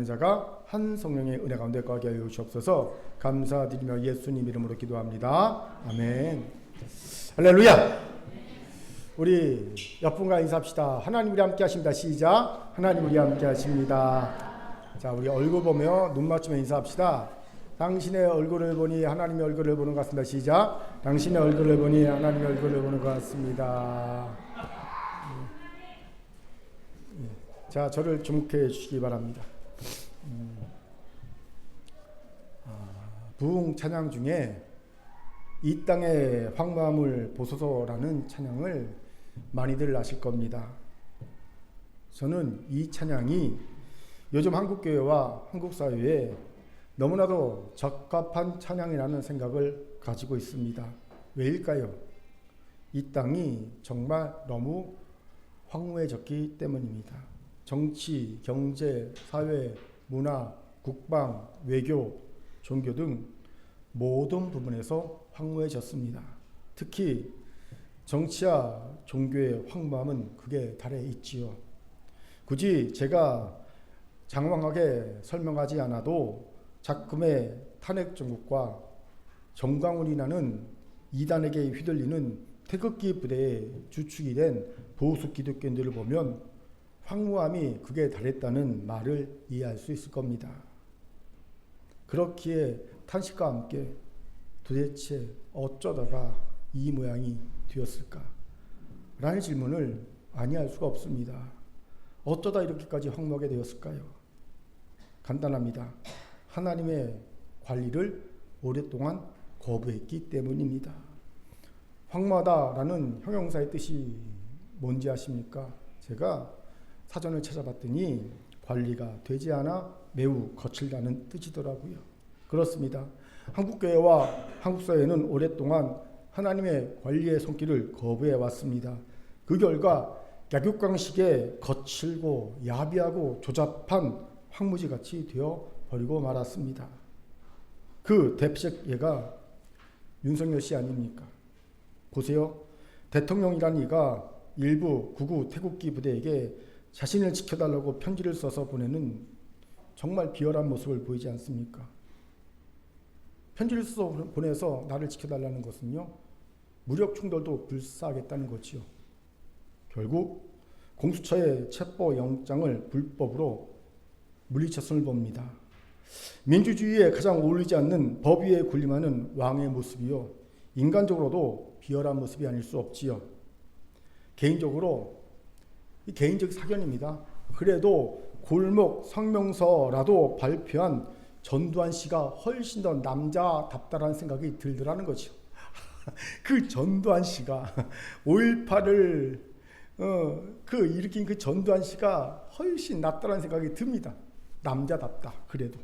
자가 한 성령의 은혜 가운데 거하게 하여 주옵소서. 감사드리며 예수님 이름으로 기도합니다. 아멘. 할렐루야. 우리 옆분과 인사합시다. 하나님 우리 함께 하십니다. 시작. 하나님 우리 함께 하십니다. 자, 우리 얼굴 보며 눈 맞추며 인사합시다. 당신의 얼굴을 보니 하나님의 얼굴을 보는 것 같습니다. 시작. 당신의 얼굴을 보니 하나님의 얼굴을 보는 것 같습니다. 자, 저를 주목해 주시기 바랍니다. 부흥 찬양 중에 이 땅의 황무함을 보소서라는 찬양을 많이들 아실 겁니다. 저는 이 찬양이 요즘 한국교회와 한국사회에 너무나도 적합한 찬양이라는 생각을 가지고 있습니다. 왜일까요? 이 땅이 정말 너무 황무해졌기 때문입니다. 정치, 경제, 사회, 문화, 국방, 외교, 종교 등 모든 부분에서 황무해졌습니다. 특히 정치와 종교의 황무함은 극에 달해 있지요. 굳이 제가 장황하게 설명하지 않아도 작금의 탄핵 정국과 정광훈이라는 이단에게 휘둘리는 태극기 부대의 주축이 된 보수 기독교인들을 보면 황무함이 극에 달했다는 말을 이해할 수 있을 겁니다. 그렇기에 탄식과 함께 도대체 어쩌다가 이 모양이 되었을까? 라는 질문을 아니할 수가 없습니다. 어쩌다 이렇게까지 황무하게 되었을까요? 간단합니다. 하나님의 관리를 오랫동안 거부했기 때문입니다. 황무하다라는 형용사의 뜻이 뭔지 아십니까? 제가 사전을 찾아봤더니 관리가 되지 않아 매우 거칠다는 뜻이더라고요. 그렇습니다. 한국교회와 한국사회는 오랫동안 하나님의 관리의 손길을 거부해 왔습니다. 그 결과 약육강식의 거칠고 야비하고 조잡한 황무지같이 되어 버리고 말았습니다. 그 대표적 예가 윤석열 씨 아닙니까? 보세요. 대통령이라는 이가 일부 극우 태극기 부대에게 자신을 지켜달라고 편지를 써서 보내는 정말 비열한 모습을 보이지 않습니까? 편지를 써서 보내서 나를 지켜달라는 것은요, 무력 충돌도 불사하겠다는 거지요. 결국 공수처의 체포영장을 불법으로 물리쳤음을 봅니다. 민주주의에 가장 어울리지 않는 법 위에 군림하는 왕의 모습이요, 인간적으로도 비열한 모습이 아닐 수 없지요. 개인적으로 이 개인적 사견입니다. 그래도 골목 성명서라도 발표한 전두환 씨가 훨씬 더 남자답다라는 생각이 들더라는 거죠. 그 전두환 씨가 5.18을 일으킨 그 전두환 씨가 훨씬 낫다라는 생각이 듭니다. 남자답다 그래도.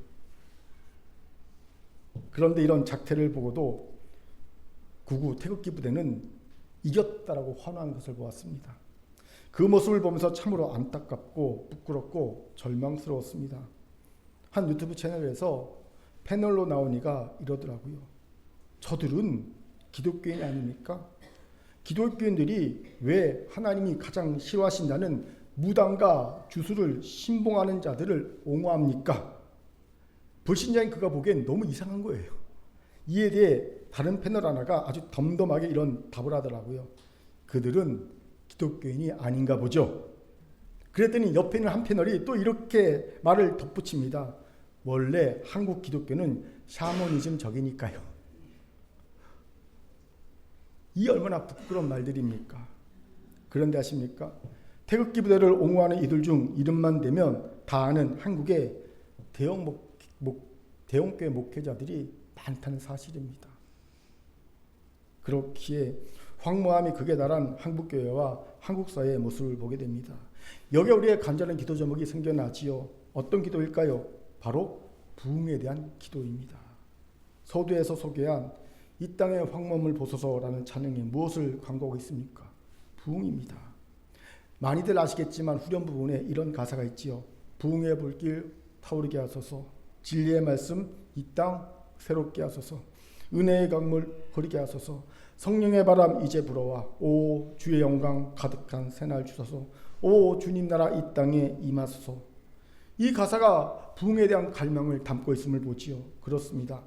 그런데 이런 작태를 보고도 극우 태극기 부대는 이겼다라고 환호한 것을 보았습니다. 그 모습을 보면서 참으로 안타깝고 부끄럽고 절망스러웠습니다. 한 유튜브 채널에서 패널로 나온 이가 이러더라고요. 저들은 기독교인이 아닙니까? 기독교인들이 왜 하나님이 가장 싫어하신다는 무당과 주술을 신봉하는 자들을 옹호합니까? 불신자인 그가 보기엔 너무 이상한 거예요. 이에 대해 다른 패널 하나가 아주 덤덤하게 이런 답을 하더라고요. 그들은 기독교인이 아닌가 보죠. 그랬더니 옆에 있는 한 패널이 또 이렇게 말을 덧붙입니다. 원래 한국 기독교는 샤머니즘적이니까요. 이 얼마나 부끄러운 말들입니까? 그런데 아십니까? 태극기 부대를 옹호하는 이들 중 이름만 대면 다 아는 한국의 대형교회 목회자들이 많다는 사실입니다. 그렇기에 황무함이 극에 달한 한국교회와 한국사회의 모습을 보게 됩니다. 여기에 우리의 간절한 기도 제목이 생겨나지요. 어떤 기도일까요? 바로 부흥에 대한 기도입니다. 서두에서 소개한 이 땅의 황무함을 보소서라는 찬양이 무엇을 광고하고 있습니까? 부흥입니다. 많이들 아시겠지만 후렴 부분에 이런 가사가 있지요. 부흥의 불길 타오르게 하소서, 진리의 말씀 이 땅 새롭게 하소서, 은혜의 강물 흐르게 하소서, 성령의 바람 이제 불어와 오 주의 영광 가득한 새날 주소서, 오 주님 나라 이 땅에 임하소서. 이 가사가 부흥에 대한 갈망을 담고 있음을 보지요. 그렇습니다.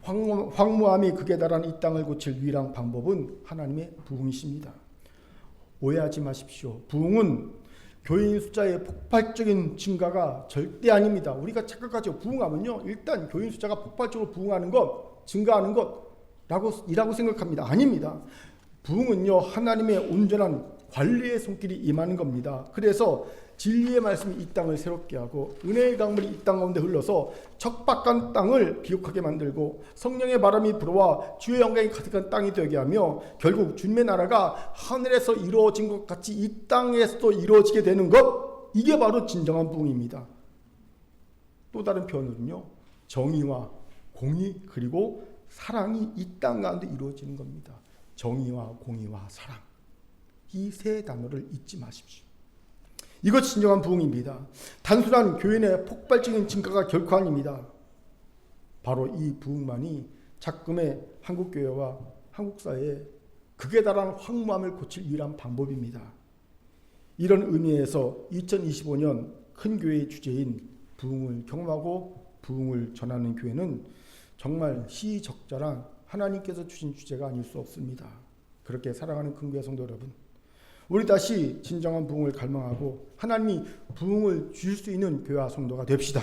황무함이 극에 달한 이 땅을 고칠 유일한 방법은 하나님의 부흥이십니다. 오해하지 마십시오. 부흥은 교인 숫자의 폭발적인 증가가 절대 아닙니다. 우리가 착각하죠. 부흥하면요, 일단 교인 숫자가 폭발적으로 부흥하는 것, 증가하는 것이라고 생각합니다. 아닙니다. 부흥은요, 하나님의 온전한 관리의 손길이 임하는 겁니다. 그래서 진리의 말씀이 이 땅을 새롭게 하고 은혜의 강물이 이 땅 가운데 흘러서 척박한 땅을 비옥하게 만들고 성령의 바람이 불어와 주의 영광이 가득한 땅이 되게 하며 결국 주님의 나라가 하늘에서 이루어진 것 같이 이 땅에서도 이루어지게 되는 것, 이게 바로 진정한 부흥입니다. 또 다른 표현으로는요, 정의와 공의 그리고 사랑이 이 땅 가운데 이루어지는 겁니다. 정의와 공의와 사랑, 이 세 단어를 잊지 마십시오. 이것이 진정한 부흥입니다. 단순한 교인의 폭발적인 증가가 결코 아닙니다. 바로 이 부흥만이 작금의 한국교회와 한국사회의 극에 달한 황무함을 고칠 유일한 방법입니다. 이런 의미에서 2025년 큰 교회의 주제인 부흥을 경험하고 부흥을 전하는 교회는 정말 시적절한 하나님께서 주신 주제가 아닐 수 없습니다. 그렇게 사랑하는 큰 교회 성도 여러분, 우리 다시 진정한 부흥을 갈망하고 하나님이 부흥을 주실 수 있는 교회와 성도가 됩시다.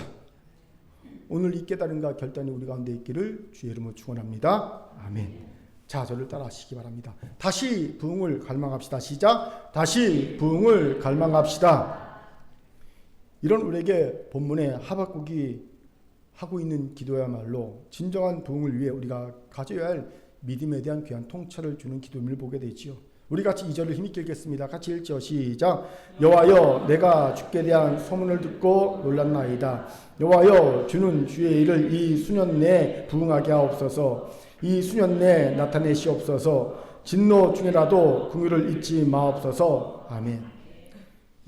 오늘 이 깨달음과 결단이 우리 가운데 있기를 주의 이름으로 축원합니다. 아멘. 자, 저를 따라하시기 바랍니다. 다시 부흥을 갈망합시다. 시작. 다시 부흥을 갈망합시다. 이런 우리에게 본문의 하박국이 하고 있는 기도야말로 진정한 부흥을 위해 우리가 가져야 할 믿음에 대한 귀한 통찰을 주는 기도임을 보게 되지요. 우리 같이 2절을 힘있게 읽겠습니다. 같이 읽죠. 시작. 여호와여, 내가 주께 대한 소문을 듣고 놀랐나이다. 여호와여, 주는 주의 일을 이 수년 내에 부응하게 하옵소서. 이 수년 내에 나타내시옵소서. 진노 중에라도 긍휼을 잊지 마옵소서. 아멘.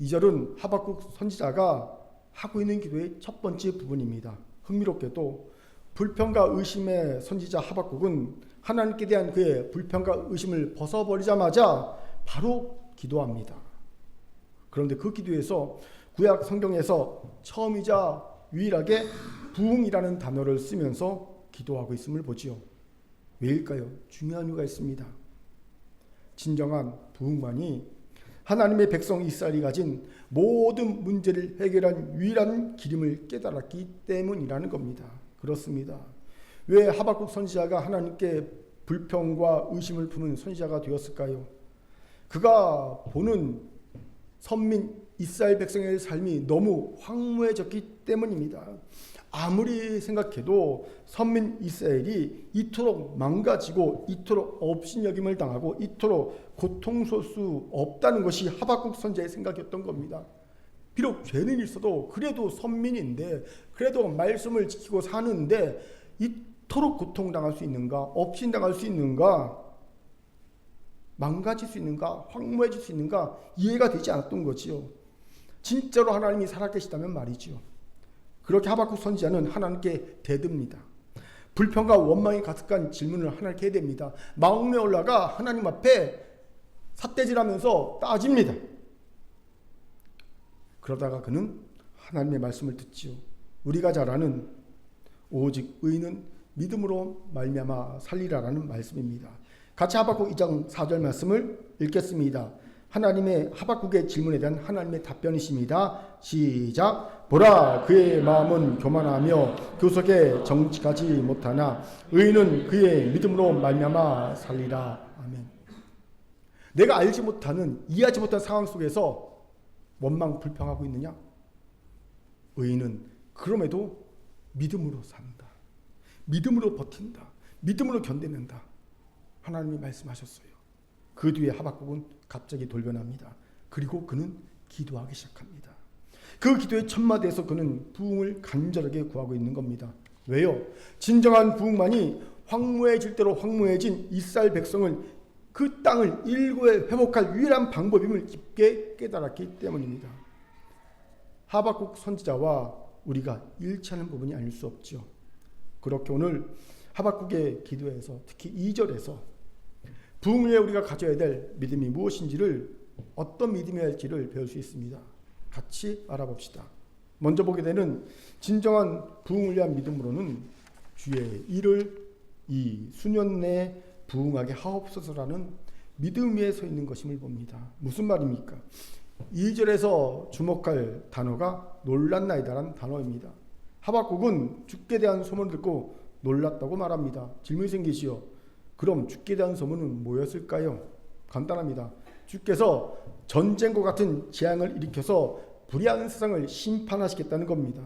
2절은 하박국 선지자가 하고 있는 기도의 첫 번째 부분입니다. 흥미롭게도 불평과 의심의 선지자 하박국은 하나님께 대한 그의 불평과 의심을 벗어버리자마자 바로 기도합니다. 그런데 그 기도에서 구약 성경에서 처음이자 유일하게 부흥이라는 단어를 쓰면서 기도하고 있음을 보지요. 왜일까요? 중요한 이유가 있습니다. 진정한 부흥만이 하나님의 백성 이스라엘이 가진 모든 문제를 해결한 유일한 길임을 깨달았기 때문이라는 겁니다. 그렇습니다. 왜 하박국 선지자가 하나님께 불평과 의심을 품은 선지자가 되었을까요? 그가 보는 선민 이스라엘 백성의 삶이 너무 황무해졌기 때문입니다. 아무리 생각해도 선민 이스라엘이 이토록 망가지고 이토록 업신여김을 당하고 이토록 고통스러울 수 없다는 것이 하박국 선지자의 생각이었던 겁니다. 비록 죄는 있어도 그래도 선민인데, 그래도 말씀을 지키고 사는데 이토록 고통당할 수 있는가, 업신당할 수 있는가, 망가질 수 있는가, 황무해질 수 있는가 이해가 되지 않았던 거지요. 진짜로 하나님이 살아계시다면 말이지요. 그렇게 하박국 선지자는 하나님께 대듭니다. 불평과 원망이 가득한 질문을 하나님께 해야 됩니다. 마음에 올라가 하나님 앞에 삿대질하면서 따집니다. 그러다가 그는 하나님의 말씀을 듣지요. 우리가 잘 아는 오직 의인은 믿음으로 말미암아 살리라라는 말씀입니다. 같이 하박국 2장 4절 말씀을 읽겠습니다. 하나님의 하박국의 질문에 대한 하나님의 답변이십니다. 시작. 보라, 그의 마음은 교만하며 교석에 정직하지 못하나 의인은 그의 믿음으로 말미암아 살리라. 아멘. 내가 알지 못하는, 이해하지 못한 상황 속에서 원망 불평하고 있느냐? 의인은 그럼에도 믿음으로 산다. 믿음으로 버틴다. 믿음으로 견뎌낸다. 하나님이 말씀하셨어요. 그 뒤에 하박국은 갑자기 돌변합니다. 그리고 그는 기도하기 시작합니다. 그 기도의 첫마디에서 그는 부흥을 간절하게 구하고 있는 겁니다. 왜요? 진정한 부흥만이 황무해질 대로 황무해진 이스라엘 백성을, 그 땅을 일구에 회복할 유일한 방법임을 깊게 깨달았기 때문입니다. 하박국 선지자와 우리가 일치하는 부분이 아닐 수 없죠. 그렇게 오늘 하박국의 기도에서 특히 2절에서 부흥을 위해 우리가 가져야 될 믿음이 무엇인지를, 어떤 믿음이 할지를 배울 수 있습니다. 같이 알아봅시다. 먼저 보게 되는 진정한 부흥을 위한 믿음으로는 주의 일을 이 수년 내에 부흥하게 하옵소서라는 믿음 위에 서 있는 것임을 봅니다. 무슨 말입니까? 2절에서 주목할 단어가 놀랐나이다라는 단어입니다. 하박국은 주께 대한 소문을 듣고 놀랐다고 말합니다. 질문이 생기지요. 그럼 주께 대한 소문은 뭐였을까요? 간단합니다. 주께서 전쟁과 같은 재앙을 일으켜서 불의한 세상을 심판하시겠다는 겁니다.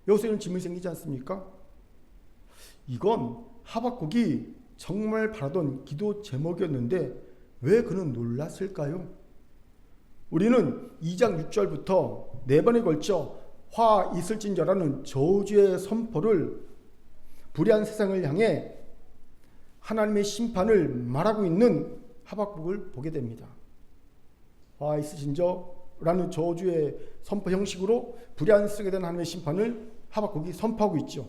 여기서 질문이 생기지 않습니까? 이건 하박국이 정말 바라던 기도 제목이었는데 왜 그는 놀랐을까요? 우리는 2장 6절부터 4번에 걸쳐 화 있을진저라는 저주의 선포를 불의한 세상을 향해 하나님의 심판을 말하고 있는 하박국을 보게 됩니다. 화 있을진저라는 저주의 선포 형식으로 불의한 세상에 대한 하나님의 심판을 하박국이 선포하고 있죠.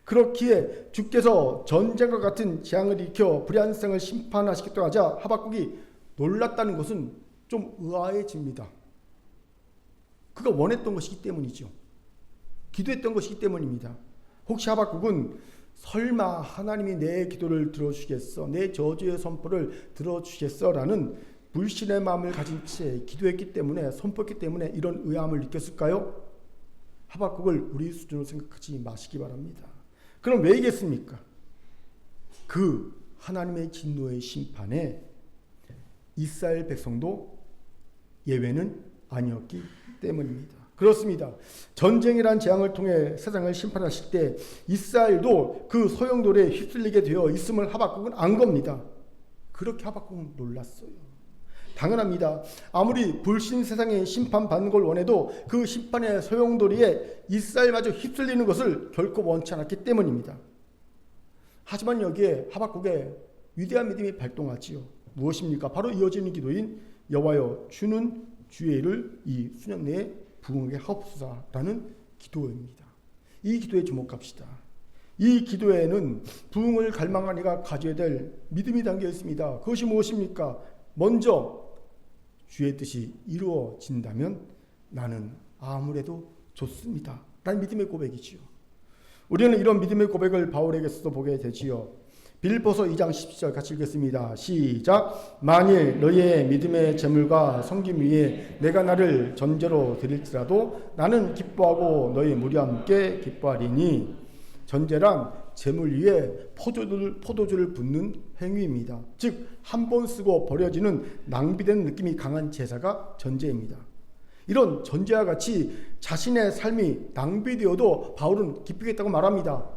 그렇기에 주께서 전쟁과 같은 재앙을 일으켜 불의한 세상을 심판하시겠다고 하자 하박국이 놀랐다는 것은 좀 의아해집니다. 그가 원했던 것이기 때문이죠. 기도했던 것이기 때문입니다. 혹시 하박국은 설마 하나님이 내 기도를 들어주시겠어? 내 저주의 선포를 들어주시겠어? 라는 불신의 마음을 가진 채 기도했기 때문에, 선포했기 때문에 이런 의아함을 느꼈을까요? 하박국을 우리 수준으로 생각하지 마시기 바랍니다. 그럼 왜 이겠습니까? 그 하나님의 진노의 심판에 이스라엘 백성도 예외는 아니었기 때문입니다. 그렇습니다. 전쟁이란 재앙을 통해 세상을 심판하실 때 이스라엘도 그 소용돌이에 휩쓸리게 되어 있음을 하박국은 안 겁니다. 그렇게 하박국은 놀랐어요. 당연합니다. 아무리 불신 세상에 심판받는 걸 원해도 그 심판의 소용돌이에 이스라엘마저 휩쓸리는 것을 결코 원치 않았기 때문입니다. 하지만 여기에 하박국의 위대한 믿음이 발동하지요. 무엇입니까? 바로 이어지는 기도인 여호와여 주는 주의 일을 이 수년 내에 부흥하게 하옵소서라는 기도입니다. 이 기도에 주목합시다. 이 기도에는 부흥을 갈망한 이가 가져야 될 믿음이 담겨 있습니다. 그것이 무엇입니까? 먼저 주의 뜻이 이루어진다면 나는 아무래도 좋습니다 라는 믿음의 고백이지요. 우리는 이런 믿음의 고백을 바울에게서도 보게 되지요. 빌립보서 2장 17절 같이 읽겠습니다. 시작. 만일 너희의 믿음의 재물과 섬김 위에 내가 나를 전제로 드릴지라도 나는 기뻐하고 너희 무리와 함께 기뻐하리니. 전제란 재물 위에 포도주를 붓는 행위입니다. 즉 한 번 쓰고 버려지는 낭비되는 느낌이 강한 제사가 전제입니다. 이런 전제와 같이 자신의 삶이 낭비되어도 바울은 기쁘겠다고 말합니다.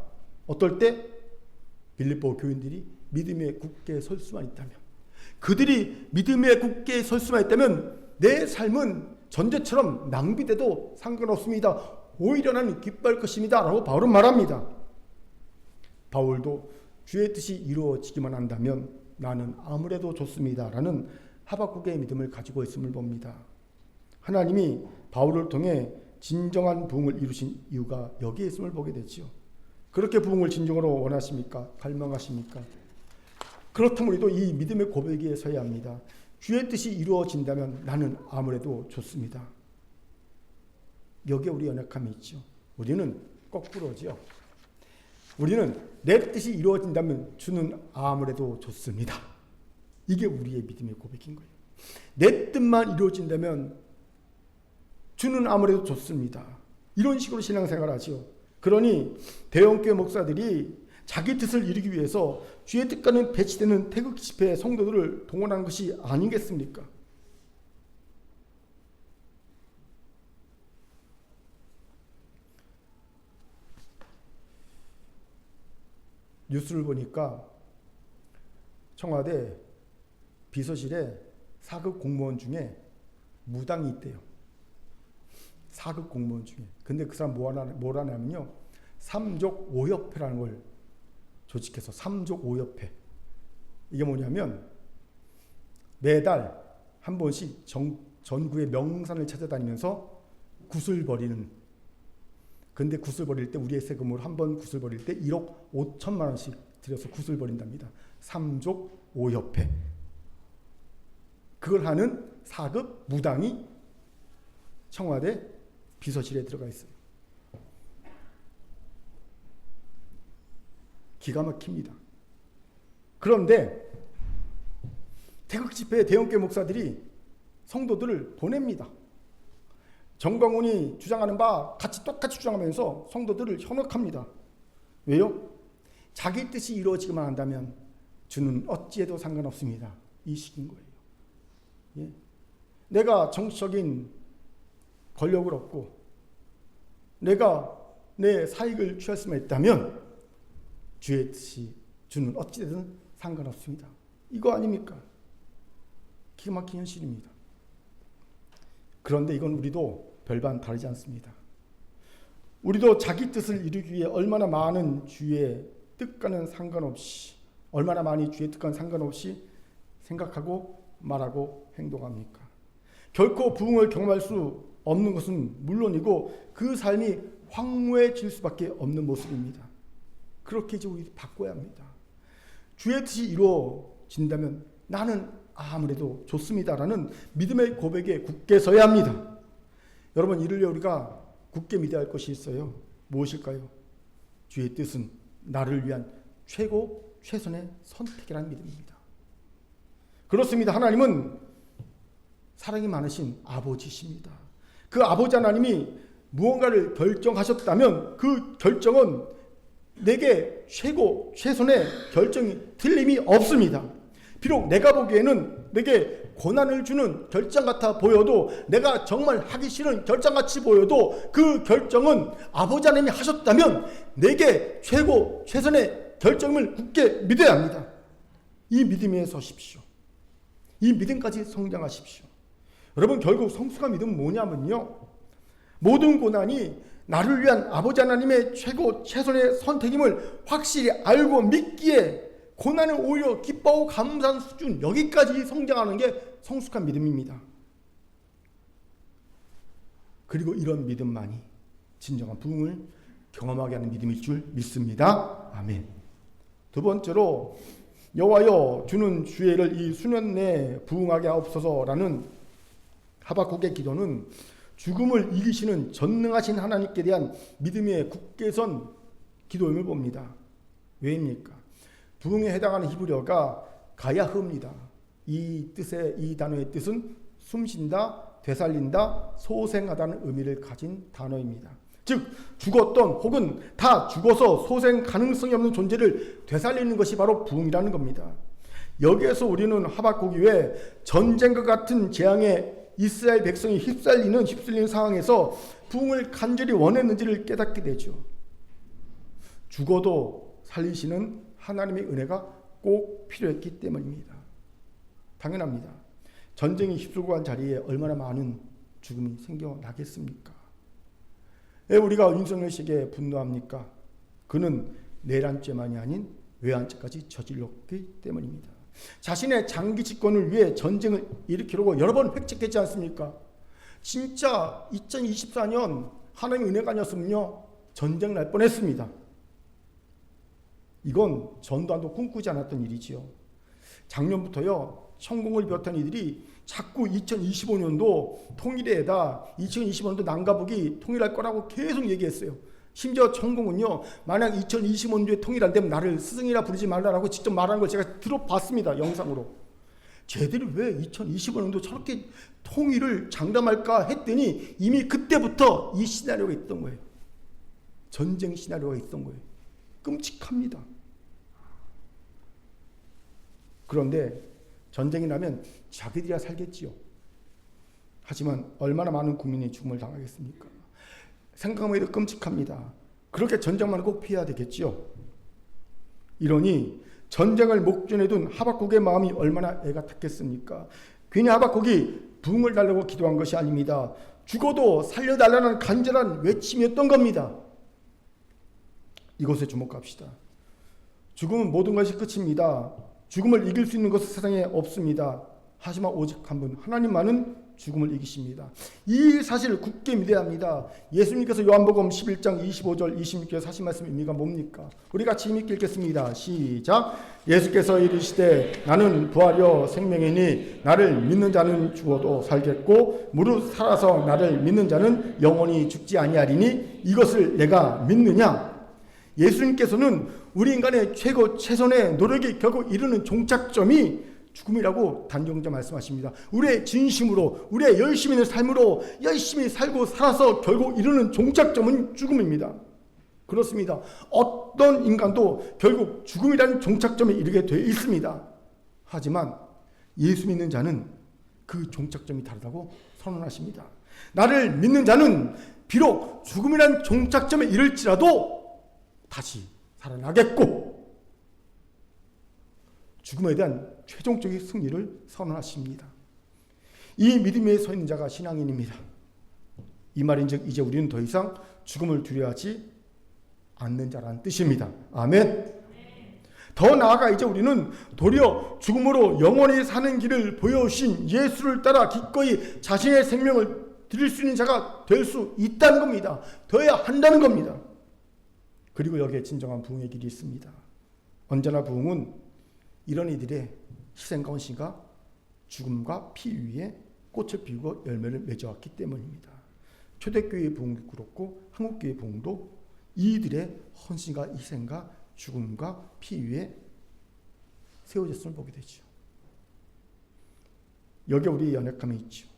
어떨 때? 빌립보 교인들이 믿음에 굳게 설 수만 있다면, 그들이 믿음에 굳게 설 수만 있다면 내 삶은 전제처럼 낭비돼도 상관없습니다. 오히려 나는 기뻐할 것입니다 라고 바울은 말합니다. 바울도 주의 뜻이 이루어지기만 한다면 나는 아무래도 좋습니다 라는 하박국의 믿음을 가지고 있음을 봅니다. 하나님이 바울을 통해 진정한 부흥을 이루신 이유가 여기에 있음을 보게 되지요. 그렇게 부흥을 진정으로 원하십니까? 갈망하십니까? 그렇다면 우리도 이 믿음의 고백에 서야 합니다. 주의 뜻이 이루어진다면 나는 아무래도 좋습니다. 여기에 우리 연약함이 있죠. 우리는 거꾸로죠. 우리는 내 뜻이 이루어진다면 주는 아무래도 좋습니다. 이게 우리의 믿음의 고백인 거예요. 내 뜻만 이루어진다면 주는 아무래도 좋습니다. 이런 식으로 신앙생활을 하죠. 그러니 대형교회 목사들이 자기 뜻을 이루기 위해서 주의 뜻과는 배치되는 태극기 집회에 성도들을 동원한 것이 아니겠습니까? 뉴스를 보니까 청와대 비서실에 4급 공무원 중에 무당이 있대요. 4급 공무원 중에. 근데 그 사람 뭘 하냐면요. 3족 5협회라는 걸 조직해서 3족 5협회. 이게 뭐냐면 매달 한 번씩 전국의 명산을 찾아다니면서 굿을 버리는. 근데 굿을 버릴 때 우리의 세금으로 한 번 굿을 버릴 때 1억 5천만 원씩 들여서 굿을 버린답니다. 3족 5협회. 그걸 하는 4급 무당이 청와대 비서실에 들어가 있어요. 기가 막힙니다. 그런데 태극 집회에 대형교회 목사들이 성도들을 보냅니다. 정광훈이 주장하는 바 같이 똑같이 주장하면서 성도들을 현혹합니다. 왜요? 자기 뜻이 이루어지기만 한다면 주는 어찌해도 상관없습니다. 이 식인 거예요. 예? 내가 정치적인 권력을 얻고 내가 내 사익을 취할 수만 있다면 주의 뜻이 주는 어찌되든 상관없습니다. 이거 아닙니까? 기가 막힌 현실입니다. 그런데 이건 우리도 별반 다르지 않습니다. 우리도 자기 뜻을 이루기 위해 얼마나 많은 주의 뜻과는 상관없이, 얼마나 많이 주의 뜻과는 상관없이 생각하고 말하고 행동합니까? 결코 부흥을 경험할 수 없는 것은 물론이고 그 삶이 황무해질 수밖에 없는 모습입니다. 그렇게 이제 우리 바꿔야 합니다. 주의 뜻이 이루어진다면 나는 아무래도 좋습니다라는 믿음의 고백에 굳게 서야 합니다. 여러분, 이를 위해 우리가 굳게 믿어야 할 것이 있어요. 무엇일까요? 주의 뜻은 나를 위한 최선의 선택이라는 믿음입니다. 그렇습니다. 하나님은 사랑이 많으신 아버지십니다. 그 아버지 하나님이 무언가를 결정하셨다면 그 결정은 내게 최선의 결정이 틀림이 없습니다. 비록 내가 보기에는 내게 고난을 주는 결정 같아 보여도, 내가 정말 하기 싫은 결정같이 보여도 그 결정은 아버지 하나님이 하셨다면 내게 최선의 결정을 굳게 믿어야 합니다. 이 믿음에 서십시오. 이 믿음까지 성장하십시오. 여러분, 결국 성숙한 믿음은 뭐냐면요, 모든 고난이 나를 위한 아버지 하나님의 최선의 선택임을 확실히 알고 믿기에 고난을 오히려 기뻐하고 감사하는 수준, 여기까지 성장하는 게 성숙한 믿음입니다. 그리고 이런 믿음만이 진정한 부흥을 경험하게 하는 믿음일 줄 믿습니다. 아멘. 두 번째로, 여호와여 주는 주의를 이 수년 내에 부흥하게 하옵소서라는 하박국의 기도는 죽음을 이기시는 전능하신 하나님께 대한 믿음의 굳게 선 기도임을 봅니다. 왜입니까? 부흥에 해당하는 히브리어가 가야흐입니다. 이 단어의 뜻은 숨쉰다, 되살린다, 소생하다는 의미를 가진 단어입니다. 즉 죽었던 혹은 다 죽어서 소생 가능성이 없는 존재를 되살리는 것이 바로 부흥이라는 겁니다. 여기에서 우리는 하박국이 왜 전쟁과 같은 재앙에 이스라엘 백성이 휩쓸리는 상황에서 부흥을 간절히 원했는지를 깨닫게 되죠. 죽어도 살리시는 하나님의 은혜가 꼭 필요했기 때문입니다. 당연합니다. 전쟁이 휩쓸고 간 자리에 얼마나 많은 죽음이 생겨나겠습니까? 왜 우리가 윤석열 씨에게 분노합니까? 그는 내란죄만이 아닌 외환죄까지 저질렀기 때문입니다. 자신의 장기 집권을 위해 전쟁을 일으키려고 여러 번 획책했지 않습니까? 진짜 2024년 하나님의 은혜가 아니었으면요, 전쟁 날 뻔했습니다. 이건 전두환도 꿈꾸지 않았던 일이지요. 작년부터요, 천공을 비롯한 이들이 자꾸 2025년도 통일에다 2025년도 남과북이 통일할 거라고 계속 얘기했어요. 심지어 천공은요, 만약 2025년도에 통일 안 되면 나를 스승이라 부르지 말라라고 직접 말하는 걸 제가 들어봤습니다. 영상으로. 쟤들이 왜 2025년도 저렇게 통일을 장담할까 했더니 이미 그때부터 이 시나리오가 있던 거예요. 전쟁 시나리오가 있던 거예요. 끔찍합니다. 그런데 전쟁이 나면 자기들이야 살겠지요. 하지만 얼마나 많은 국민이 죽음을 당하겠습니까? 생각하면 해도 끔찍합니다. 그렇게 전쟁만 꼭 피해야 되겠지요. 이러니 전쟁을 목전에 둔 하박국의 마음이 얼마나 애가 탔겠습니까? 괜히 하박국이 부흥을 달라고 기도한 것이 아닙니다. 죽어도 살려달라는 간절한 외침이었던 겁니다. 이것에 주목합시다. 죽음은 모든 것이 끝입니다. 죽음을 이길 수 있는 것은 세상에 없습니다. 하지만 오직 한 분, 하나님만은 죽음을 이기십니다. 이 사실을 굳게 믿어야 합니다. 예수님께서 요한복음 11장 25절 26절 하신 말씀 의미가 뭡니까? 우리 같이 힘있게 읽겠습니다. 시작. 예수께서 이르시되 나는 부활이요 생명이니 나를 믿는 자는 죽어도 살겠고 무릇 살아서 나를 믿는 자는 영원히 죽지 아니하리니 이것을 내가 믿느냐? 예수님께서는 우리 인간의 최선의 노력이 결국 이르는 종착점이 죽음이라고 단정져 말씀하십니다. 우리의 진심으로, 우리의 열심히 있는 삶으로 열심히 살고 살아서 결국 이르는 종착점은 죽음입니다. 그렇습니다. 어떤 인간도 결국 죽음이라는 종착점에 이르게 되어 있습니다. 하지만 예수 믿는 자는 그 종착점이 다르다고 선언하십니다. 나를 믿는 자는 비록 죽음이라는 종착점에 이를지라도 다시 살아나겠고 죽음에 대한 최종적인 승리를 선언하십니다. 이 믿음에 서 있는 자가 신앙인입니다. 이 말인즉 이제 우리는 더 이상 죽음을 두려워하지 않는 자라는 뜻입니다. 아멘. 더 나아가 이제 우리는 도리어 죽음으로 영원히 사는 길을 보여주신 예수를 따라 기꺼이 자신의 생명을 드릴 수 있는 자가 될 수 있다는 겁니다. 되어야 한다는 겁니다. 그리고 여기에 진정한 부흥의 길이 있습니다. 언제나 부흥은 이런 이들의 희생과 헌신과 죽음과 피 위에 꽃을 피우고 열매를 맺어왔기 때문입니다. 초대교회의 부흥도 그렇고 한국교회의 부흥도 이들의 헌신과 희생과 죽음과 피 위에 세워졌음을 보게 되죠. 여기에 우리의 연약함이 있죠.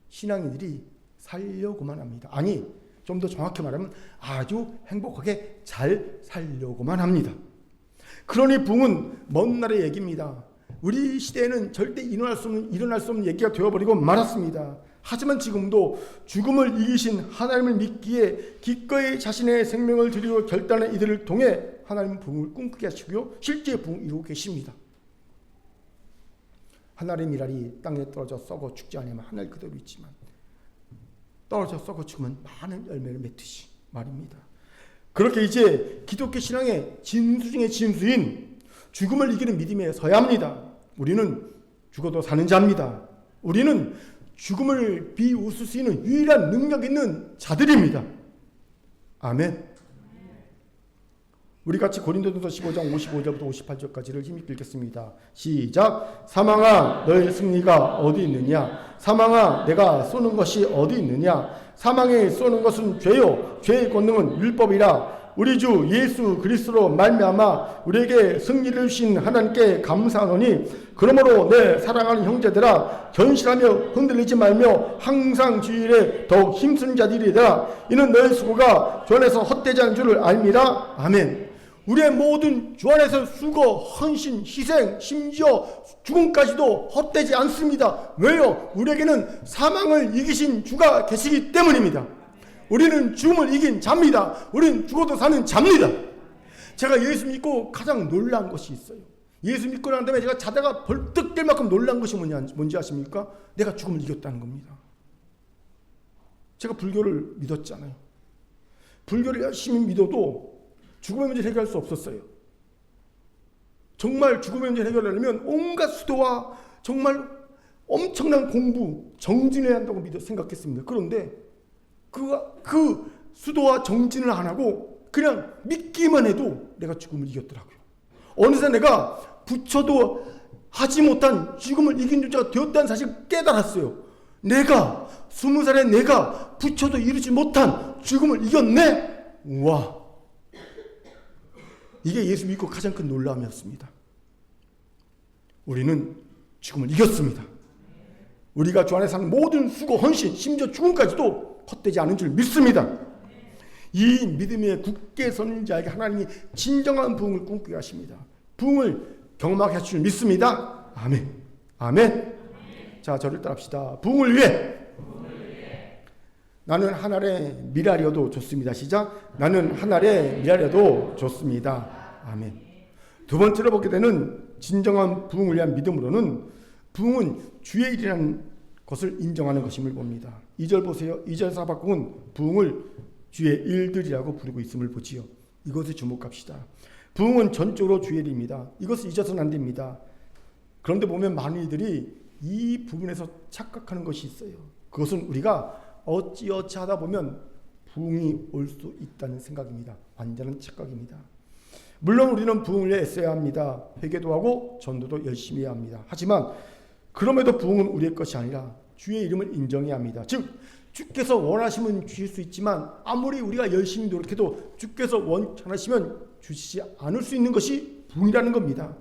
신앙인들이 살려고만 합니다. 아니, 좀 더 정확히 말하면 아주 행복하게 잘 살려고만 합니다. 그러니 부흥은 먼 날의 얘기입니다. 우리 시대에는 절대 일어날 수 없는 얘기가 되어버리고 말았습니다. 하지만 지금도 죽음을 이기신 하나님을 믿기에 기꺼이 자신의 생명을 드리고 결단한 이들을 통해 하나님은 부흥을 꿈꾸게 하시고요. 실제 부흥을 이루고 계십니다. 하늘의 미랄이 땅에 떨어져 썩어 죽지 않으면 하늘 그대로 있지만 떨어져 썩어 죽으면 많은 열매를 맺듯이 말입니다. 그렇게 이제 기독교 신앙의 진수 중의 진수인 죽음을 이기는 믿음에 서야 합니다. 우리는 죽어도 사는 자입니다. 우리는 죽음을 비웃을 수 있는 유일한 능력 있는 자들입니다. 아멘. 우리 같이 고린도전서 15장 55절부터 58절까지를 힘있게 읽겠습니다. 시작. 사망아 너의 승리가 어디 있느냐? 사망아 내가 쏘는 것이 어디 있느냐? 사망에 쏘는 것은 죄요 죄의 권능은 율법이라. 우리 주 예수 그리스도로 말미암아 우리에게 승리를 주신 하나님께 감사하노니 그러므로 내 사랑하는 형제들아 견실하며 흔들리지 말며 항상 주일에 더욱 힘쓰는 자들이라. 이는 너의 수고가 주 안에서 헛되지 않은 줄을 알미라. 아멘. 우리의 모든 주 안에서 수고, 헌신, 희생, 심지어 죽음까지도 헛되지 않습니다. 왜요? 우리에게는 사망을 이기신 주가 계시기 때문입니다. 우리는 죽음을 이긴 자입니다. 우리는 죽어도 사는 자입니다. 제가 예수 믿고 가장 놀란 것이 있어요. 예수 믿고 난 다음에 제가 자다가 벌떡 깰 만큼 놀란 것이 뭔지 아십니까? 내가 죽음을 이겼다는 겁니다. 제가 불교를 믿었잖아요. 불교를 열심히 믿어도 죽음의 문제를 해결할 수 없었어요. 정말 죽음의 문제를 해결하려면 온갖 수도와 정말 엄청난 공부, 정진해야 한다고 생각했습니다. 그런데 그 수도와 정진을 안 하고 그냥 믿기만 해도 내가 죽음을 이겼더라고요. 어느새 내가 부처도 하지 못한 죽음을 이긴 자가 되었다는 사실을 깨달았어요. 내가 20살에 내가 부처도 이루지 못한 죽음을 이겼네? 우와! 이게 예수 믿고 가장 큰 놀라움이었습니다. 우리는 죽음을 이겼습니다. 우리가 주 안에 사는 모든 수고, 헌신, 심지어 죽음까지도 헛되지 않은 줄 믿습니다. 이 믿음에 굳게 서는 자에게 하나님이 진정한 부흥을 꿈꾸게 하십니다. 부흥을 경험하게 하실 줄 믿습니다. 아멘. 아멘. 자, 저를 따라합시다. 부흥을 위해 나는 한 알의 미랄이어도 좋습니다. 시작. 나는 한 알의 미랄이어도 좋습니다. 아멘. 두 번째로 보게 되는 진정한 부흥을 위한 믿음으로는 부흥은 주의 일이라는 것을 인정하는 것임을 봅니다. 2절 보세요. 2절 사박국은 부흥을 주의 일들이라고 부르고 있음을 보지요. 이것에 주목합시다. 부흥은 전적으로 주의 일입니다. 이것을 잊어서는 안 됩니다. 그런데 보면 많은 이들이 이 부분에서 착각하는 것이 있어요. 그것은 우리가 어찌어찌 하다 보면 부흥이 올 수 있다는 생각입니다. 완전한 착각입니다. 물론 우리는 부흥을 위해 애써야 합니다. 회개도 하고 전도도 열심히 해야 합니다. 하지만 그럼에도 부흥은 우리의 것이 아니라 주의 이름을 인정해야 합니다. 즉 주께서 원하시면 주실 수 있지만 아무리 우리가 열심히 노력해도 주께서 원치 않으시면 주시지 않을 수 있는 것이 부흥이라는 겁니다.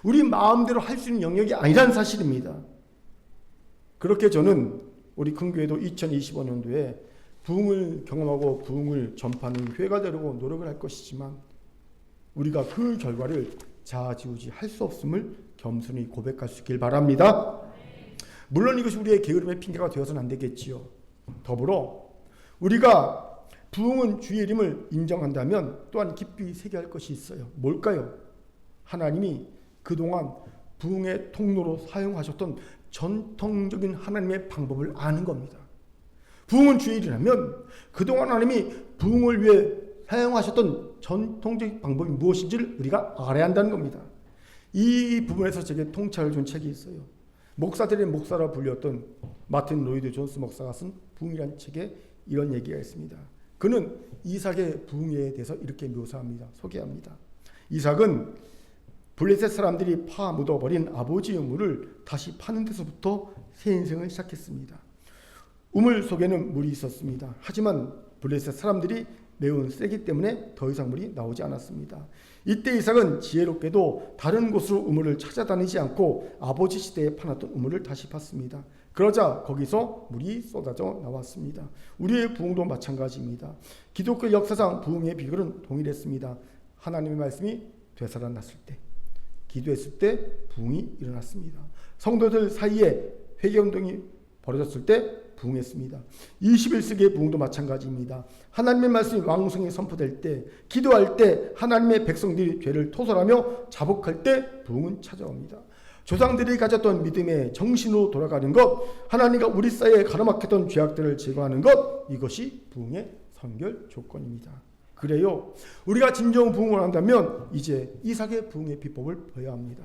우리 마음대로 할 수 있는 영역이 아니라는 사실입니다. 그렇게 저는 우리 큰교회도 2025년도에 부흥을 경험하고 부흥을 전파하는 교회가 되려고 노력을 할 것이지만 우리가 그 결과를 좌지우지 할 수 없음을 겸손히 고백할 수 있길 바랍니다. 물론 이것이 우리의 게으름의 핑계가 되어서는 안 되겠지요. 더불어 우리가 부흥은 주의 이름을 인정한다면 또한 깊이 새겨야 할 것이 있어요. 뭘까요? 하나님이 그동안 부흥의 통로로 사용하셨던 전통적인 하나님의 방법을 아는 겁니다. 부흥은 주의 일이라면 그동안 하나님이 부흥을 위해 사용하셨던 전통적인 방법이 무엇인지를 우리가 알아야 한다는 겁니다. 이 부분에서 제게 통찰을 준 책이 있어요. 목사들의 목사라 불렸던 마틴 로이드 존스 목사가 쓴 부흥이라는 책에 이런 얘기가 있습니다. 그는 이삭의 부흥에 대해서 이렇게 묘사합니다. 소개합니다. 이삭은 블레셋 사람들이 파 묻어버린 아버지의 우물을 다시 파는 데서부터 새 인생을 시작했습니다. 우물 속에는 물이 있었습니다. 하지만 블레셋 사람들이 매우 세기 때문에 더 이상 물이 나오지 않았습니다. 이때 이삭은 지혜롭게도 다른 곳으로 우물을 찾아다니지 않고 아버지 시대에 파놨던 우물을 다시 팠습니다. 그러자 거기서 물이 쏟아져 나왔습니다. 우리의 부흥도 마찬가지입니다. 기독교 역사상 부흥의 비결은 동일했습니다. 하나님의 말씀이 되살아났을 때, 기도했을 때 부흥이 일어났습니다. 성도들 사이에 회개운동이 벌어졌을 때 부흥했습니다. 21세기의 부흥도 마찬가지입니다. 하나님의 말씀이 왕성히 선포될 때, 기도할 때, 하나님의 백성들이 죄를 토설하며 자복할 때 부흥은 찾아옵니다. 조상들이 가졌던 믿음의 정신으로 돌아가는 것, 하나님과 우리 사이에 가로막혔던 죄악들을 제거하는 것, 이것이 부흥의 선결 조건입니다. 그래요, 우리가 진정 부흥을 한다면 이제 이삭의 부흥의 비법을 배워야 합니다.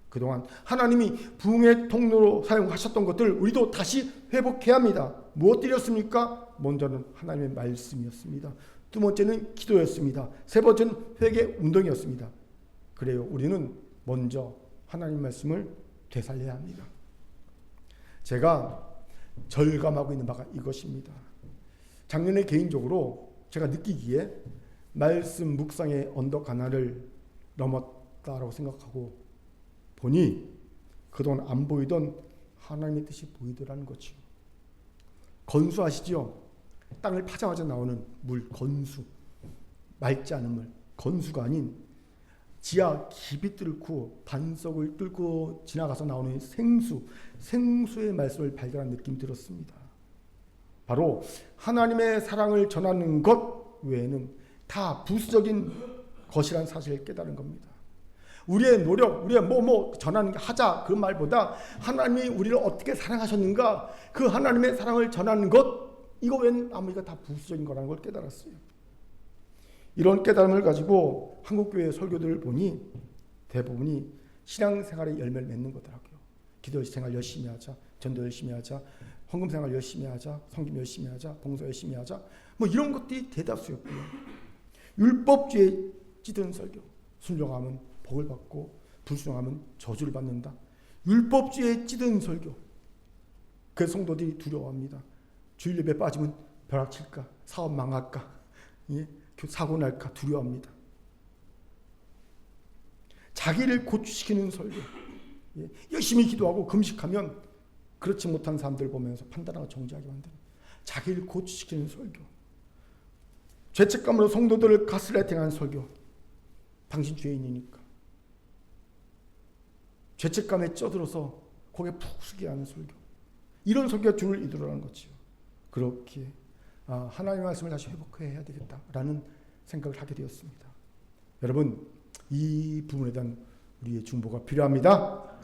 그동안 하나님이 부흥의 통로로 사용하셨던 것들을 우리도 다시 회복해야 합니다. 무엇들이었습니까? 먼저는 하나님의 말씀이었습니다. 두 번째는 기도였습니다. 세 번째는 회개 운동이었습니다. 그래요, 우리는 먼저 하나님 말씀을 되살려야 합니다. 제가 절감하고 있는 바가 이것입니다. 작년에 개인적으로 제가 느끼기에 말씀 묵상의 언덕 하나를 넘었다라고 생각하고 보니 그동안 안 보이던 하나님의 뜻이 보이더라는 거죠. 건수 아시죠? 땅을 파자마자 나오는 물, 건수. 맑지 않은 물, 건수가 아닌 지하 깊이 뚫고 반석을 뚫고 지나가서 나오는 생수, 생수의 말씀을 발견한 느낌이 들었습니다. 바로 하나님의 사랑을 전하는 것 외에는 다 부수적인 것이라는 사실을 깨달은 겁니다. 우리의 노력, 우리의 전하는 게 하자 그런 말보다 하나님이 우리를 어떻게 사랑하셨는가, 그 하나님의 사랑을 전하는 것, 이거 외에는 아무리가 다 부수적인 거라는 걸 깨달았어요. 이런 깨달음을 가지고 한국교회 설교들을 보니 대부분이 신앙생활의 열매를 맺는 거더라고요. 기도 생활 열심히 하자, 전도 열심히 하자, 헌금 생활 열심히 하자, 성김 열심히 하자, 봉사 열심히 하자, 이런 것들이 대다수였고요. 율법주의에 찌든 설교, 순종하면 복을 받고 불순종하면 저주를 받는다. 율법주의에 찌든 설교. 그 성도들이 두려워합니다. 주일 예배 빠지면 벼락칠까, 사업 망할까, 사고 날까 두려워합니다. 자기를 고치시키는 설교. 열심히 기도하고 금식하면 그렇지 못한 사람들 보면서 판단하고 정죄하게 만드는 자기를 고치시키는 설교. 죄책감으로 성도들을 가스라이팅하는 설교. 당신 죄인이니까. 죄책감에 쪄들어서 고개 푹 숙이게 하는 설교. 이런 설교가 주를 이끌어가는 거죠. 그렇게 하나님의 말씀을 다시 회복해야 되겠다라는 생각을 하게 되었습니다. 여러분, 이 부분에 대한 우리의 중보가 필요합니다.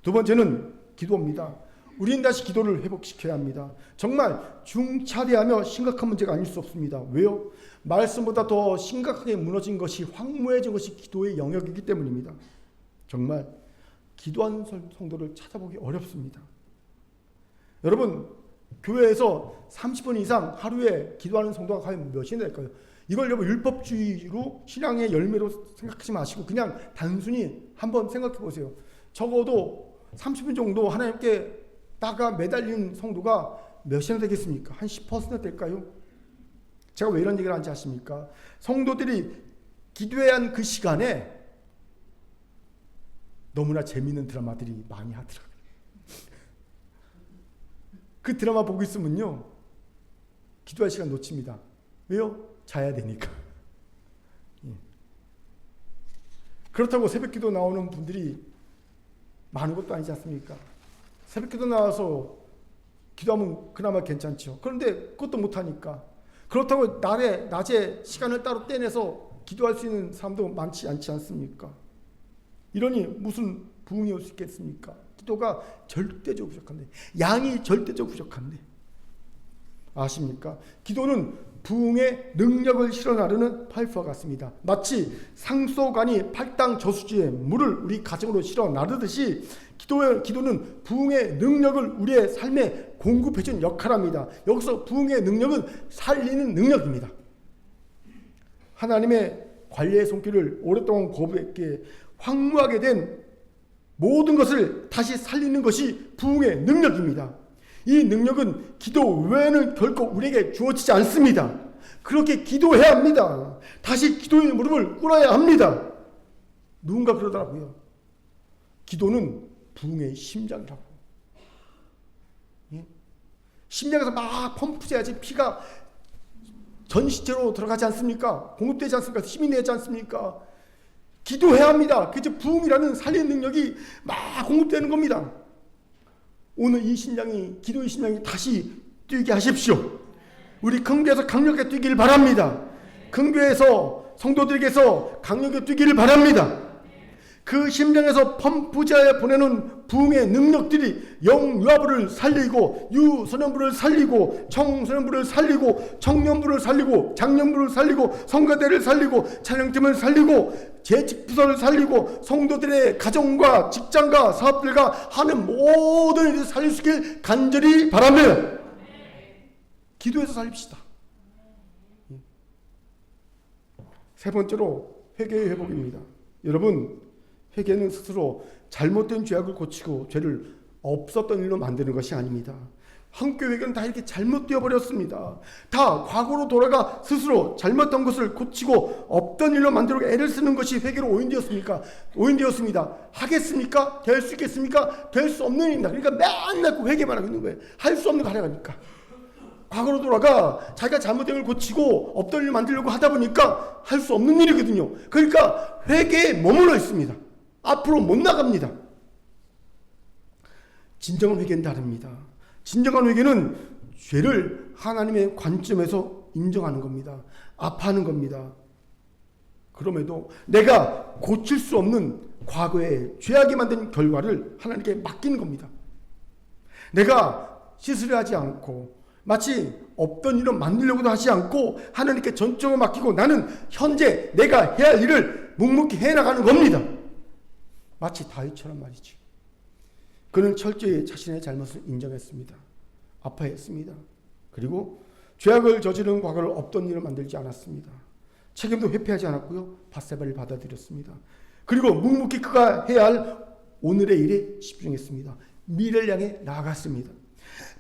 두 번째는 기도입니다. 우리는 다시 기도를 회복시켜야 합니다. 정말 중차대하며 심각한 문제가 아닐 수 없습니다. 왜요? 말씀보다 더 심각하게 무너진 것이, 황무해진 것이 기도의 영역이기 때문입니다. 정말 기도하는 성도를 찾아보기 어렵습니다. 여러분, 교회에서 30분 이상 하루에 기도하는 성도가 과연 몇이나 될까요? 이걸 여러분 율법주의로 신앙의 열매로 생각하지 마시고 그냥 단순히 한번 생각해 보세요. 적어도 30분 정도 하나님께 나가 매달리는 성도가 몇이나 되겠습니까? 한 10% 될까요? 제가 왜 이런 얘기를 하는지 아십니까? 성도들이 기도해야 하는 그 시간에 너무나 재미있는 드라마들이 많이 하더라고요. 그 드라마 보고 있으면요, 기도할 시간 놓칩니다. 왜요? 자야 되니까. 그렇다고 새벽기도 나오는 분들이 많은 것도 아니지 않습니까? 새벽기도 나와서 기도하면 그나마 괜찮죠. 그런데 그것도 못하니까. 그렇다고 낮에 시간을 따로 떼내서 기도할 수 있는 사람도 많지 않지 않습니까? 이러니 무슨 부흥이 올 수 있겠습니까? 기도가 절대적으로 부족한데, 양이 절대적으로 부족한데. 아십니까? 기도는 부흥의 능력을 실어나르는 파이프와 같습니다. 마치 상소간이 팔당 저수지에 물을 우리 가정으로 실어나르듯이 기도는 부흥의 능력을 우리의 삶에 공급해준 역할합니다. 여기서 부흥의 능력은 살리는 능력입니다. 하나님의 관리의 손길을 오랫동안 거부했기에 황무하게 된 모든 것을 다시 살리는 것이 부흥의 능력입니다. 이 능력은 기도 외에는 결코 우리에게 주어지지 않습니다. 그렇게 기도해야 합니다. 다시 기도의 무릎을 꿇어야 합니다. 누군가 그러더라고요. 기도는 부흥의 심장이라고. 심장에서 막 펌프해야지 피가 전 시체로 들어가지 않습니까? 공급되지 않습니까? 힘이 되지 않습니까? 기도해야 합니다. 그래서 부흥이라는 살리는 능력이 막 공급되는 겁니다. 오늘 이 심장이, 기도의 심장이 다시 뛰게 하십시오. 우리 큰교회에서 강력하게 뛰기를 바랍니다. 큰교회에서 성도들에게서 강력하게 뛰기를 바랍니다. 그 심장에서 펌프자에 보내는 부흥의 능력들이 영유아부를 살리고 유소년부를 살리고 청소년부를 살리고 청년부를 살리고 장년부를 살리고 성가대를 살리고 찬양팀을 살리고 재직부서를 살리고 성도들의 가정과 직장과 사업들과 하는 모든 일을 살릴 수 있길 간절히 바랍니다. 기도해서 살립시다. 세 번째로 회개의 회복입니다. 여러분, 회개는 스스로 잘못된 죄악을 고치고 죄를 없었던 일로 만드는 것이 아닙니다. 한국교회 회개는 다 이렇게 잘못되어 버렸습니다. 다 과거로 돌아가 스스로 잘못한 것을 고치고 없던 일로 만들고 애를 쓰는 것이 회개로 오인되었습니다. 하겠습니까? 될 수 있겠습니까? 될 수 없는 일입니다. 그러니까 맨날 그 회개만 하고 있는 거예요. 할 수 없는 거 하려니까. 과거로 돌아가 자기가 잘못된 걸 고치고 없던 일을 만들려고 하다 보니까 할 수 없는 일이거든요. 그러니까 회개에 머물러 있습니다. 앞으로 못 나갑니다. 진정한 회개는 다릅니다. 진정한 회개는 죄를 하나님의 관점에서 인정하는 겁니다. 아파하는 겁니다. 그럼에도 내가 고칠 수 없는 과거에 죄악이 만든 결과를 하나님께 맡기는 겁니다. 내가 시술을 하지 않고 마치 없던 일을 만들려고도 하지 않고 하나님께 전적으로 맡기고 나는 현재 내가 해야 할 일을 묵묵히 해나가는 겁니다. 마치 다윗처럼 말이지. 그는 철저히 자신의 잘못을 인정했습니다. 아파했습니다. 그리고 죄악을 저지른 과거를 없던 일을 만들지 않았습니다. 책임도 회피하지 않았고요. 밧세바를 받아들였습니다. 그리고 묵묵히 그가 해야 할 오늘의 일에 집중했습니다. 미래를 향해 나아갔습니다.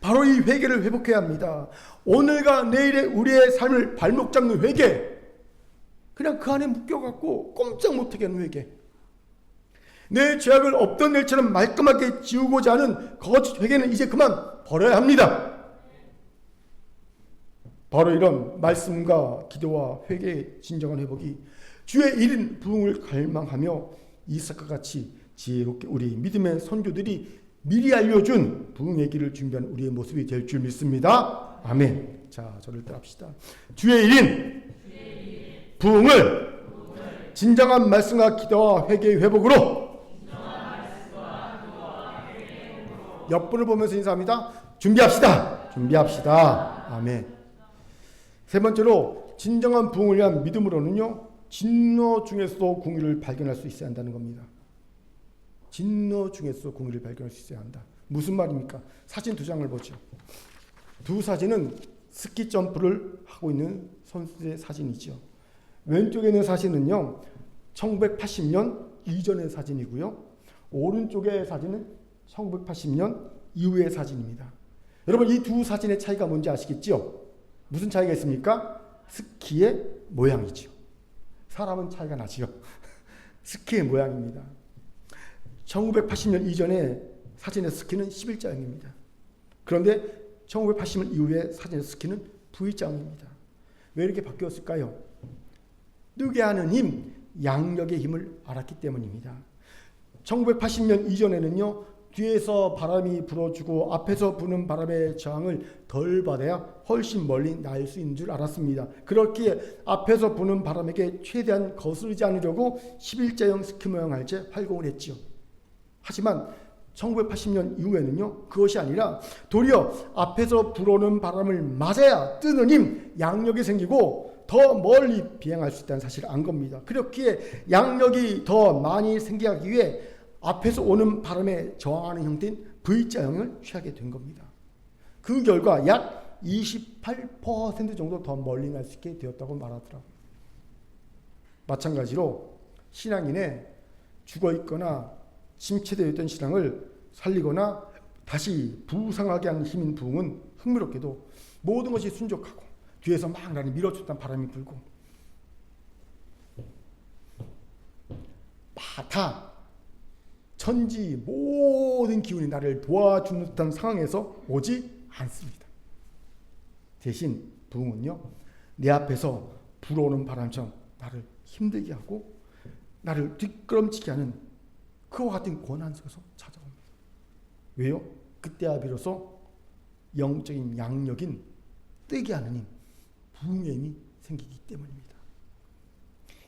바로 이 회개를 회복해야 합니다. 오늘과 내일의 우리의 삶을 발목 잡는 회개. 그냥 그 안에 묶여갖고 꼼짝 못하게 하는 회개. 내 죄악을 없던 일처럼 말끔하게 지우고자 하는 거짓 회개는 이제 그만 버려야 합니다. 바로 이런 말씀과 기도와 회개의 진정한 회복이 주의 일인 부흥을 갈망하며 이삭과 같이 지혜롭게 우리 믿음의 선조들이 미리 알려준 부흥의 길을 준비하는 우리의 모습이 될 줄 믿습니다. 아멘. 자, 저를 따라합시다. 주의 일인 부흥을 진정한 말씀과 기도와 회개의 회복으로 옆분을 보면서 인사합니다. 준비합시다. 준비합시다. 아멘. 세 번째로 진정한 부흥을 위한 믿음으로는요, 진노 중에서도 공의를 발견할 수 있어야 한다는 겁니다. 진노 중에서 공의를 발견할 수 있어야 한다. 무슨 말입니까? 사진 두 장을 보죠. 두 사진은 스키 점프를 하고 있는 선수의 사진이죠. 왼쪽에 있는 사진은요, 1980년 이전의 사진이고요. 오른쪽의 사진은 1980년 이후의 사진입니다. 여러분, 이 두 사진의 차이가 뭔지 아시겠죠? 무슨 차이가 있습니까? 스키의 모양이죠. 사람은 차이가 나지요. 스키의 모양입니다. 1980년 이전의 사진의 스키는 11자형입니다. 그런데 1980년 이후의 사진의 스키는 V자형입니다. 왜 이렇게 바뀌었을까요? 뜨게 하는 힘, 양력의 힘을 알았기 때문입니다. 1980년 이전에는요, 뒤에서 바람이 불어주고 앞에서 부는 바람의 저항을 덜 받아야 훨씬 멀리 날 수 있는 줄 알았습니다. 그렇기에 앞에서 부는 바람에게 최대한 거스르지 않으려고 11자형 스키 모양 할제 활공을 했지요. 하지만 1980년 이후에는요, 그것이 아니라 도리어 앞에서 불어오는 바람을 맞아야 뜨는 힘, 양력이 생기고 더 멀리 비행할 수 있다는 사실을 안 겁니다. 그렇기에 양력이 더 많이 생기기 위해 앞에서 오는 바람에 저항하는 형태인 V자형을 취하게 된 겁니다. 그 결과 약 28% 정도 더 멀리 날 수 있게 되었다고 말하더라고요. 마찬가지로 신앙인의 죽어있거나 침체되어 있던 신앙을 살리거나 다시 부상하게 하는 힘인 부흥은 흥미롭게도 모든 것이 순적하고 뒤에서 막 나를 밀어줬던 바람이 불고 다 천지 모든 기운이 나를 도와주는 듯한 상황에서 오지 않습니다. 대신 부흥은요, 내 앞에서 불어오는 바람처럼 나를 힘들게 하고 나를 뒷걸음치게 하는 그와 같은 고난 속에서 찾아옵니다. 왜요? 그때야 비로소 영적인 양력인 뜨게 하는 힘, 부흥의 힘이 생기기 때문입니다.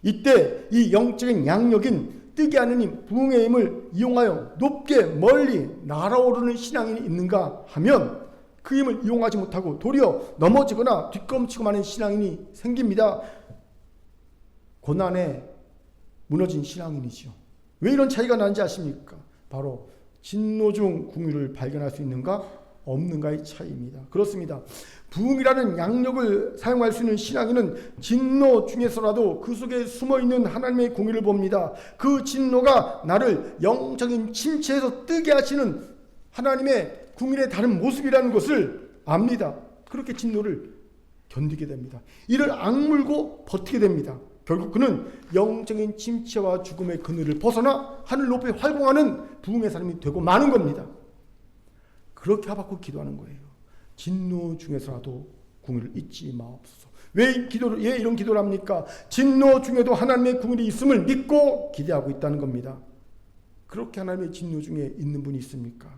이때 이 영적인 양력인 뜨게 하는 힘, 부흥의 힘을 이용하여 높게 멀리 날아오르는 신앙인이 있는가 하면 그 힘을 이용하지 못하고 도리어 넘어지거나 뒷걸음치고 마는 신앙인이 생깁니다. 고난에 무너진 신앙인이죠. 왜 이런 차이가 나는지 아십니까? 바로 진노 중 궁유를 발견할 수 있는가 없는가의 차이입니다. 그렇습니다. 부흥이라는 양력을 사용할 수 있는 신앙인은 진노 중에서라도 그 속에 숨어있는 하나님의 공의를 봅니다. 그 진노가 나를 영적인 침체에서 뜨게 하시는 하나님의 궁일의 다른 모습이라는 것을 압니다. 그렇게 진노를 견디게 됩니다. 이를 악물고 버티게 됩니다. 결국 그는 영적인 침체와 죽음의 그늘을 벗어나 하늘 높이 활공하는 부흥의 사람이 되고 마는 겁니다. 그렇게 하박국 기도하는 거예요. 진노 중에서라도 궁일을 잊지 마옵소서. 왜 이런 기도를 합니까? 진노 중에도 하나님의 궁일이 있음을 믿고 기대하고 있다는 겁니다. 그렇게 하나님의 진노 중에 있는 분이 있습니까?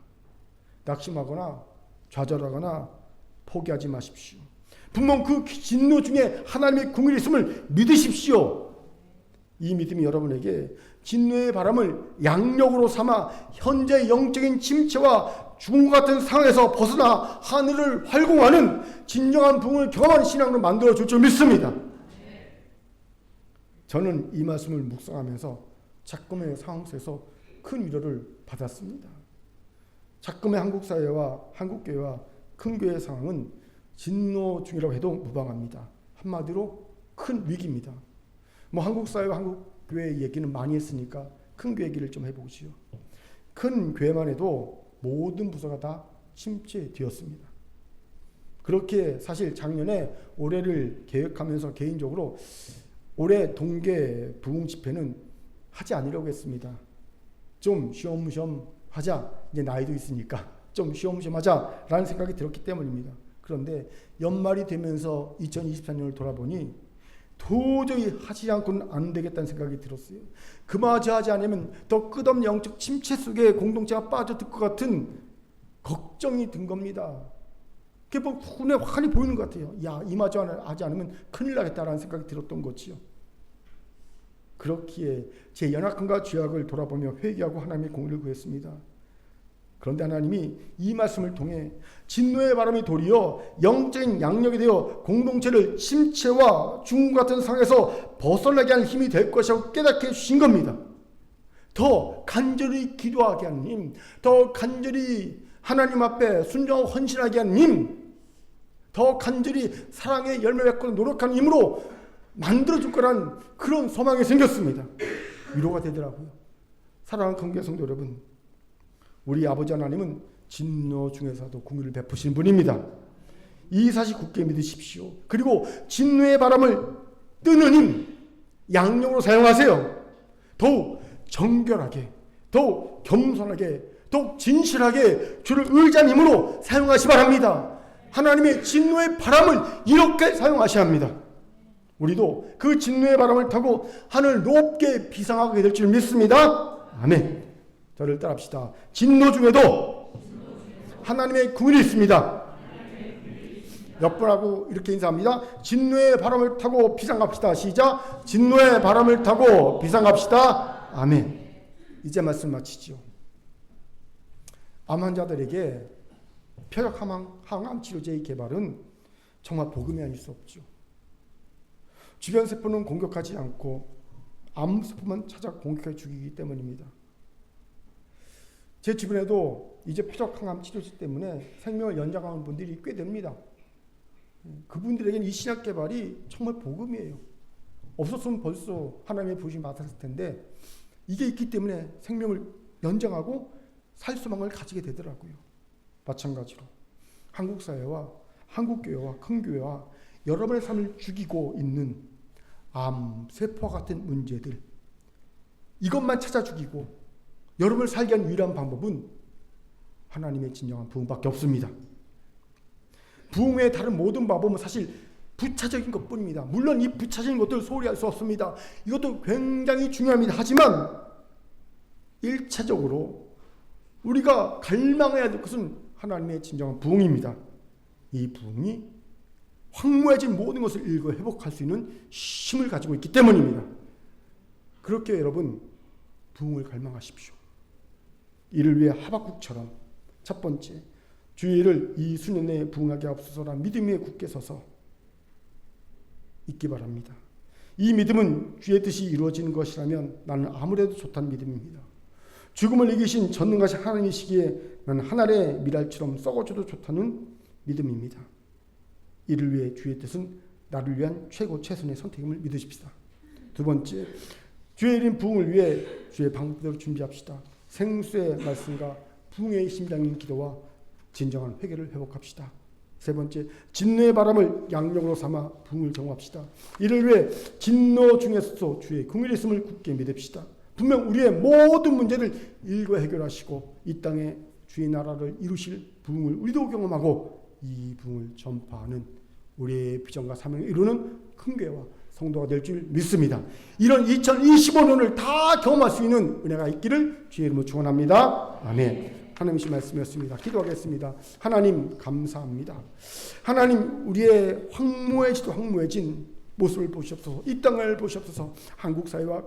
낙심하거나 좌절하거나 포기하지 마십시오. 분명 그 진노 중에 하나님의 궁일이 있음을 믿으십시오. 이 믿음이 여러분에게 진노의 바람을 양력으로 삼아 현재 영적인 침체와 죽음과 같은 상황에서 벗어나 하늘을 활공하는 진정한 부흥을 경험하는 신앙으로 만들어줄 줄 믿습니다. 저는 이 말씀을 묵상하면서 작금의 상황 속에서 큰 위로를 받았습니다. 작금의 한국 사회와 한국 교회와 큰 교회의 상황은 진노 중이라고 해도 무방합니다. 한마디로 큰 위기입니다. 한국 사회와 한국 교회 얘기는 많이 했으니까 큰 교회 얘기를 좀 해보지요. 큰 교회만 해도 모든 부서가 다 침체되었습니다. 그렇게 사실 작년에 올해를 계획하면서 개인적으로 올해 동계 부흥 집회는 하지 않으려고 했습니다. 좀 쉬엄쉬엄 하자. 이제 나이도 있으니까 좀 쉬엄쉬엄 하자라는 생각이 들었기 때문입니다. 그런데 연말이 되면서 2024년을 돌아보니 도저히 하지 않고는 안 되겠다는 생각이 들었어요. 그마저 하지 않으면 더 끝없는 영적 침체 속에 공동체가 빠져들 것 같은 걱정이 든 겁니다. 그게 눈에 확연히 보이는 것 같아요. 야, 이마저 하지 않으면 큰일 나겠다라는 생각이 들었던 거지요. 그렇기에 제 연약함과 죄악을 돌아보며 회개하고 하나님의 공의를 구했습니다. 그런데 하나님이 이 말씀을 통해 진노의 바람이 도리어 영적인 양력이 되어 공동체를 침체와 죽음 같은 상황에서 벗어나게 하는 힘이 될 것이라고 깨닫게 해주신 겁니다. 더 간절히 기도하게 하는 힘, 더 간절히 하나님 앞에 순종하고 헌신하게 하는 힘, 더 간절히 사랑의 열매 맺고 노력하는 힘으로 만들어줄 거란 그런 소망이 생겼습니다. 위로가 되더라고요. 사랑하는 성교 성도 여러분, 우리 아버지 하나님은 진노 중에서도 긍휼을 베푸시는 분입니다. 이 사실 굳게 믿으십시오. 그리고 진노의 바람을 뜨는 힘, 양력으로 사용하세요. 더욱 정결하게, 더욱 겸손하게, 더욱 진실하게 주를 의지하는 힘으로 사용하시 바랍니다. 하나님의 진노의 바람을 이렇게 사용하셔야 합니다. 우리도 그 진노의 바람을 타고 하늘 높게 비상하게 될 줄 믿습니다. 아멘. 저를 따라합시다. 진노 중에도 하나님의 긍휼이 있습니다. 옆분하고 이렇게 인사합니다. 진노의 바람을 타고 비상갑시다. 시작. 진노의 바람을 타고 비상갑시다. 아멘. 이제 말씀 마치죠. 암 환자들에게 표적 항암 치료제의 개발은 정말 복음이 아닐 수 없죠. 주변 세포는 공격하지 않고 암 세포만 찾아 공격해 죽이기 때문입니다. 제 주변에도 이제 표적 항암 치료제 때문에 생명을 연장하는 분들이 꽤 됩니다. 그분들에게는 이 신약 개발이 정말 복음이에요. 없었으면 벌써 하나님의 부르심을 받았을 텐데 이게 있기 때문에 생명을 연장하고 살 소망을 가지게 되더라고요. 마찬가지로 한국 사회와 한국 교회와 큰 교회와 여러분의 삶을 죽이고 있는 암, 세포와 같은 문제들, 이것만 찾아 죽이고 여러분을 살게 하는 유일한 방법은 하나님의 진정한 부흥밖에 없습니다. 부흥 외에 다른 모든 방법은 사실 부차적인 것뿐입니다. 물론 이 부차적인 것들을 소홀히 할 수 없습니다. 이것도 굉장히 중요합니다. 하지만 1차적으로 우리가 갈망해야 될 것은 하나님의 진정한 부흥입니다. 이 부흥이 황무해진 모든 것을 일거 회복할 수 있는 힘을 가지고 있기 때문입니다. 그렇게 여러분 부흥을 갈망하십시오. 이를 위해 하박국처럼 첫 번째, 주의 일을 이 수년 내에 부흥하게 하옵소서라는 믿음에 굳게 서서 있기 바랍니다. 이 믿음은 주의 뜻이 이루어지는 것이라면 나는 아무래도 좋다는 믿음입니다. 죽음을 이기신 전능하신 하나님이시기에 나는 하늘의 미랄처럼 썩어져도 좋다는 믿음입니다. 이를 위해 주의 뜻은 나를 위한 최고 최선의 선택임을 믿으십시다. 두 번째, 주의 일인 부흥을 위해 주의 방법대로 준비합시다. 생수의 말씀과 부흥의 심장인 기도와 진정한 회개를 회복합시다. 세 번째, 진노의 바람을 양력으로 삼아 부흥을 경험합시다. 이를 위해 진노 중에서도 주의 긍휼이 있음을 굳게 믿읍시다. 분명 우리의 모든 문제를 일거 해결하시고 이 땅에 주의 나라를 이루실 부흥을 우리도 경험하고 이 부흥을 전파하는 우리의 비전과 사명을 이루는 큰 교회와 성도가 될 줄 믿습니다. 이런 2025년을 다 경험할 수 있는 은혜가 있기를 주의 이름으로 축원합니다. 아멘. 하나님의 말씀이었습니다. 기도하겠습니다. 하나님 감사합니다. 하나님 우리의 황무해진 모습을 보시옵소서. 이 땅을 보시옵소서. 한국 사회와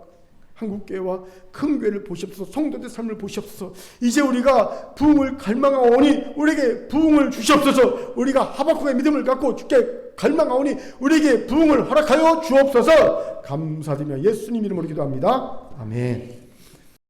한국 교회와 큰 교회를 보시옵소서. 성도들의 삶을 보시옵소서. 이제 우리가 부흥을 갈망하오니 우리에게 부흥을 주시옵소서. 우리가 하박국의 믿음을 갖고 주께 갈망하오니 우리에게 부흥을 허락하여 주옵소서. 감사드리며 예수님 이름으로 기도합니다. 아멘.